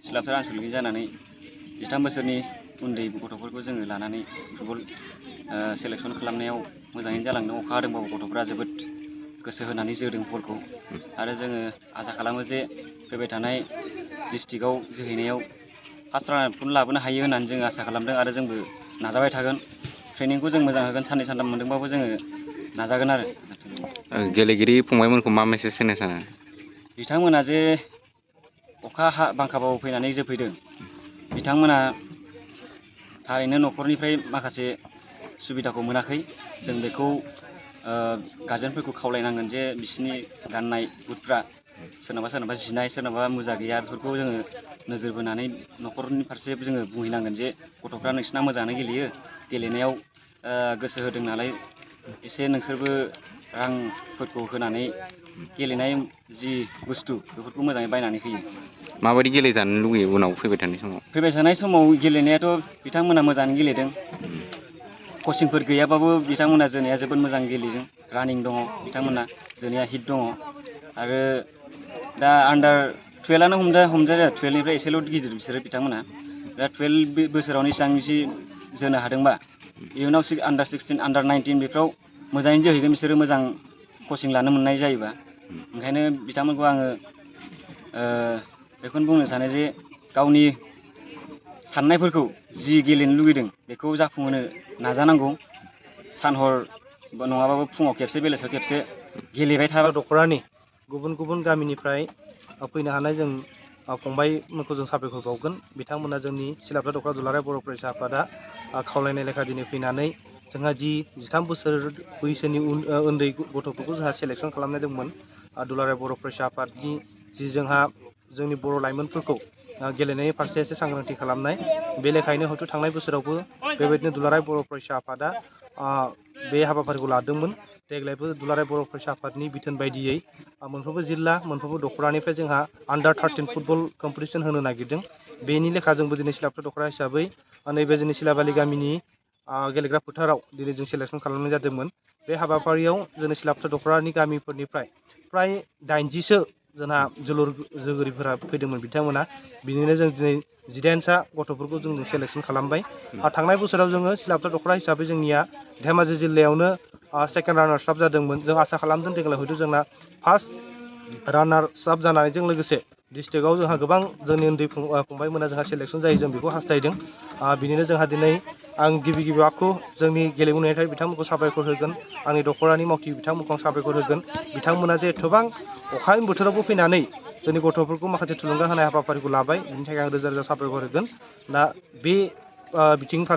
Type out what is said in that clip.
सिलाफोर आनसलिक जानानै 13 बोसोरनि उन्दै गथ'फोरखौ जोङो लानानै फुटबल सेलेक्सन खालामनायाव मोजाङैनो जालांदों। अखा हादोंबाबो गथ'फ्रा जोबोद गोसो होनानै जोदों बलखौ आरो जोङो आसा खालामो जे फैबाय थानाय डिस्ट्रिक्टआव जोहैनायाव फार्स्ट रानारखौनो लाबोनो हायो होननानै जों आसा खालामदों आरो जोंबो नाजाबाय थागोन। ट्रेनिंखौ जों मोजां होगोन, साननै सानथाम मोनदोंबाबो जोङो नाजागोन आरो। गेलेगिरि फंबायमोनखौ मा मेसेज होनो सानो? बिथांमोना जे अखा बांखाबाबो फैनानै जोफैदों, बिथांमोना थारैनो न'खरनिफ्राय माखासे सुबिदाखौ मोनाखै। जों बेखौ गार्जेनफोरखौ खावलायनांगोन जे बिसोरनि गाननाय बुटफ्रा सोरनाबा जिनाय, सोरनाबा मुजा गैया, बेफोरखौ जोङो नोजोर बोनानै न'खरनि फारसे जोङो बुंहैनांगोन जे गथ'फ्रा नोंसिना मोजाङानो गेलेयो, गेलेनायाव गोसो होदों नालाय एसे नोंसोरबो रांफोरखौ होनानै गेलेनाय जि बुस्थु बेफोरखौ मोजाङै बायनानै होयो। माबायदि गेलेजानो लुगैयो उनाव फैबाय थानाय समाव? फैबाय थानाय समाव गेलेनायाथ' बिथांमोना मोजाङै गेलेदों। कचिंफोर गैयाबाबो बिथांमोना जोनाया जोबोद मोजां गेलेदों। रानिं दङ बिथांमोना, जोनाया हिट दङ आरो दा आन्डार 12आनो हमजायो। 12निफ्राय एसेल' गिदिर बिसोरो बिथांमोना। दा 12 बोसोरावनो इसेबां जोनो हादोंबा इयुनाव आन्डार 16, आन्डार 19 बेफ्राव मोजाङैनो जोहैगोन बिसोरो मोजां कचिं लानो मोननाय जायोबा। ओंखायनो बिथांमोनखौ आङो बेखौनो बुंनो सानो जे गावनि साननायफोरखौ जि गेलेनो लुगैदों बेखौ जाफुंहोनो नाजानांगौ। सान हर नङाबाबो फुङाव खेबसे बेलासियाव खेबसे गेलेबाय थाबा दख'रानि गुबुन गुबुन गामिनिफ्राय फैनो हानाय जों फंबायमोनखौ जों साबायखर बावगोन। बिथांमोना जोंनि सिलाफोथा दख'रा दुलाराय बर' फरायसा आफादा खावलायनाय लेखा दिनै फैनानै जोंहा जि 13 बोसोर बैसोनि उन्दै गथ'फोरखौ जोंहा सेलेक्सन खालामनाय दंमोन। दुलाराय बर' फरायसा आफादनि जि जोंहा जोंनि बर' लाइमोनफोरखौ गेलेनायनि फारसे एसे सांग्रांथि खालामनाय, बे लेखायैनो हयथ' थांनाय बोसोरावबो बेबायदिनो दुलाराय बर' फरायसा आफादा बे हाबाफारिखौ लादोंमोन। देग्लायबो दुलाराय बर' फरायसा आफादनि बिथोन बायदियै मोनफ्रोमबो जिल्ला, मोनफ्रोमबो दख'रानिफ्राय जोंहा आन्डार 13 फुटबल कम्पिटिसन होनो नागिरदों। बेनि लेखा जोंबो दिनै सिलाफोथा दख'रा हिसाबै नैबे जोंनि सिलाबालि गामिनि गेलेग्रा फोथाराव दिनै जों सेलेक्सन खालामनाय जादोंमोन। बे हाबाफारियाव जोंनि सिलाफोथा दख'रानि गामिफोरनिफ्राय फ्राय 80सो जोंहा जोलुर जोगिरिफोरा फैदोंमोन बिथांमोना। बिनिनो जों दिनै 18सा गथ'फोरखौ जों सेलेक्सन खालामबाय। थांनाय बोसोराव जोङो सिलाफोथा दख'रा हिसाबै जोंनिया धेमाजि जिल्लायावनो सेकेन्ड रानार्स आप जादोंमोन। जों आसा खालामदों देग्लाय हयथ' जोंना फार्स्ट रानार्स आप जानायजों लोगोसे डिस्ट्रिक्टआव जोंहा गोबां जोंनि उन्दै फंबायमोना जोंहा सेलेक्सन जायो, जों बेखौ हास्थायदों। बिनिनो जोंहा दिनै आं गिबि आखु जोंनि गेलेबोनायनिफ्राय बिथांमोनखौ साबायखर होगोन। आंनि दख'रानि मावथि बिथांमोनखौ आं साबायखर होगोन। बिथांमोना जे एथबां अखानि बोथोरावबो फैनानै जोंनि गथ'फोरखौ माखासे थुलुंगा होनाय हाबाफारिखौ लाबाय, बिनि थाखाय आं रोजा रोजा साबायखर होगोन। दा बे बिथिंनि फारसे